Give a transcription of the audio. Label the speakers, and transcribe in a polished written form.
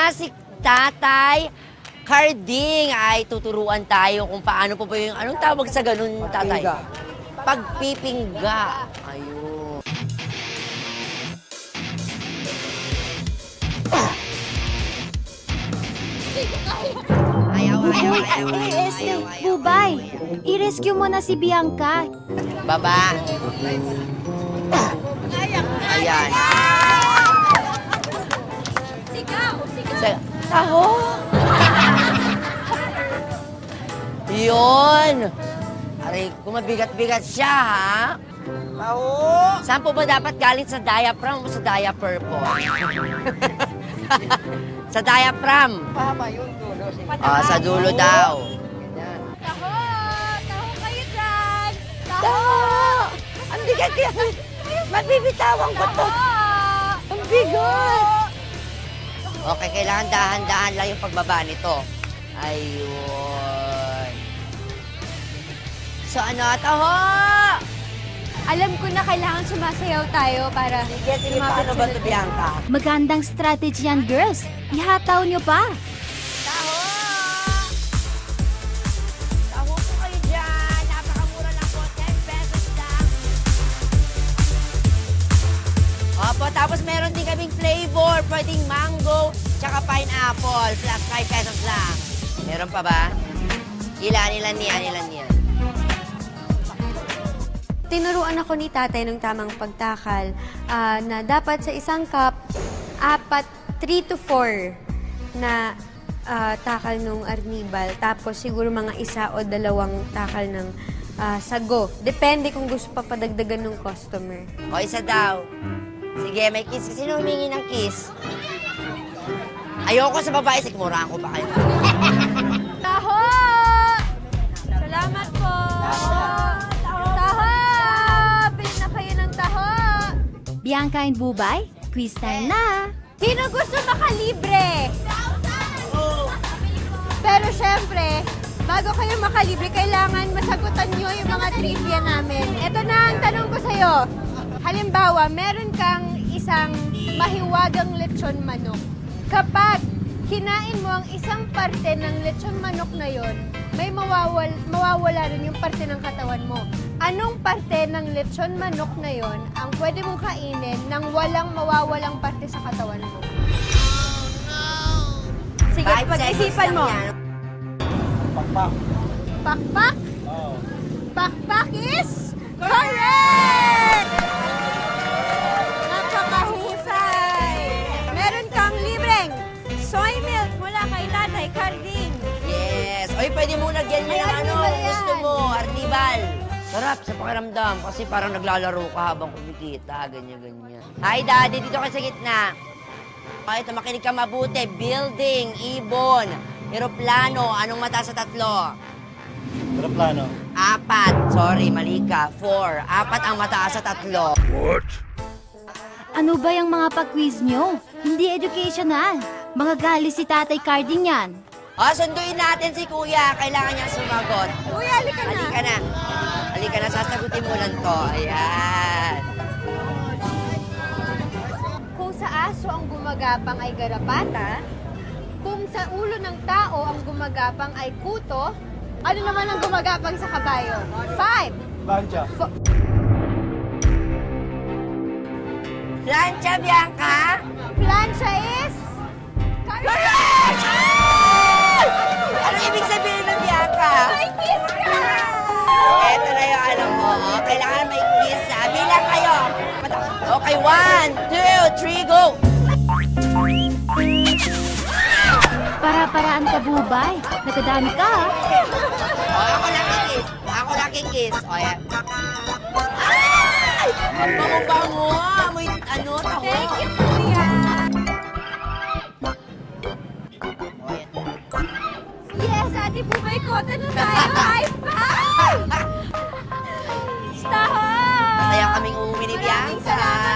Speaker 1: na si Tatay Carding ay tuturuan tayo kung paano po ba yung, anong tawag sa ganun, Tatay? Pagpipingga. Ayun.
Speaker 2: Bubay, i-rescue mo na si Bianca.
Speaker 1: Baba. Ayan. Sigaw. Taho. Yun. Aray, kung mabigat-bigat siya, ha? Taho. Saan po ba dapat galing sa diaphragm o sa diaper po? Sa diaphragm.
Speaker 3: Pahaba yung dulo.
Speaker 1: Sa dulo daw.
Speaker 2: Taho! Taho kayo dyan!
Speaker 1: Taho! Ang bigat yan. Magbibitawan ko to. Ang bigat. Okay, kailangan dahan-dahan lang yung pagbaba nito. Ayun. So ano, Taho?
Speaker 2: Alam ko na kailangan sumasayaw tayo para
Speaker 1: Sige, paano ba ito, Bianca?
Speaker 2: Magandang strategy yan, girls. Ihataw nyo pa.
Speaker 1: Taho! Taho po kayo dyan. Napakamura lang po. 10 pesos lang. Opo, tapos meron din kaming flavor. Pwedeng mango, tsaka pineapple. Plus 5 pesos lang. Meron pa ba? Ilan yan.
Speaker 4: Tinuruan ako ni tatay ng tamang pagtakal na dapat sa isang cup, 3 to 4 na takal ng arnibal. Tapos siguro mga 1 o 2 takal ng sago. Depende kung gusto pa padagdagan ng customer.
Speaker 1: O, isa daw. Sige, may kiss. Sino humingi ng kiss? Ayoko sa babae. Sikmuraan ko pa kayo.
Speaker 2: Taho! Salamat po! Taho! Bilhin na kayo ng taho! Bianca and Bubay, quiz time na! Sino gusto makalibre? Pero syempre, bago kayo makalibre, kailangan masagutan nyo yung mga trivia namin. Ito na ang tanong ko sa'yo. Halimbawa, meron kang isang mahiwagang lechon manok. Kapag kinain mo ang isang parte ng lechon manok na yon, may mawawala rin yung parte ng katawan mo. Anong parte ng lechon manok na yon ang pwede mong kainin nang walang mawawalang parte sa katawan mo? Sige,
Speaker 1: 5
Speaker 2: pag-isipan
Speaker 1: seconds
Speaker 2: mo.
Speaker 1: lang yan.
Speaker 3: Pakpak.
Speaker 2: Pakpak?
Speaker 3: Oo.
Speaker 2: Pakpak is correct! Napakahusay! Meron kang libreng soy milk mula kay Tatay Carding.
Speaker 1: Yes. Oy, pwede mo lagyan niya ng ano,
Speaker 2: arnibal yan.
Speaker 1: gusto mo, arnibal. Sarap sa pakiramdam kasi parang naglalaro ka habang kumikita, ganyan-ganyan. Hi, Daddy. Dito ka sa gitna. Okay, ito, makinig ka mabuti. Building, ibon, eroplano. Anong mata sa 3?
Speaker 3: Aeroplano.
Speaker 1: 4. Sorry, mali ka. 4. 4 ang mataas sa 3.
Speaker 2: Ano ba yung mga pag-quiz nyo? Hindi educational. Mga gali si Tatay Carding yan.
Speaker 1: Sunduin natin si Kuya. Kailangan niyang sumagot.
Speaker 2: Kuya, halika na.
Speaker 1: Halika na. Halika na, sasagutin mo lang to. Ayan.
Speaker 2: Kung sa aso ang gumagapang ay garapata, kung sa ulo ng tao ang gumagapang ay kuto, ano naman ang gumagapang sa kabayo? 5,
Speaker 3: Plancha.
Speaker 1: Plancha, Bianca.
Speaker 2: Plancha is...
Speaker 1: Correct! Ano ibig sabihin ng Bianca?
Speaker 2: May kiss ka!
Speaker 1: Ito na yung alam mo. Oh. Kailangan may kiss. Bilang kayo. Okay, 1, 2, 3, go!
Speaker 2: Para-paraan ka, Bubay. Nagkadami ka, ha?
Speaker 1: Ako lang kikiss. Ako lang kikiss. O, yan. Ay! Ang bango-bango. Amoy, taho.
Speaker 2: Thank you, Kuya.
Speaker 1: O, yan.
Speaker 2: Yes, Ate Bubay, kota na tayo. High five! Taho!
Speaker 1: Kaya kaming uuwi ni
Speaker 2: Maraming
Speaker 1: Bianca.
Speaker 2: salamat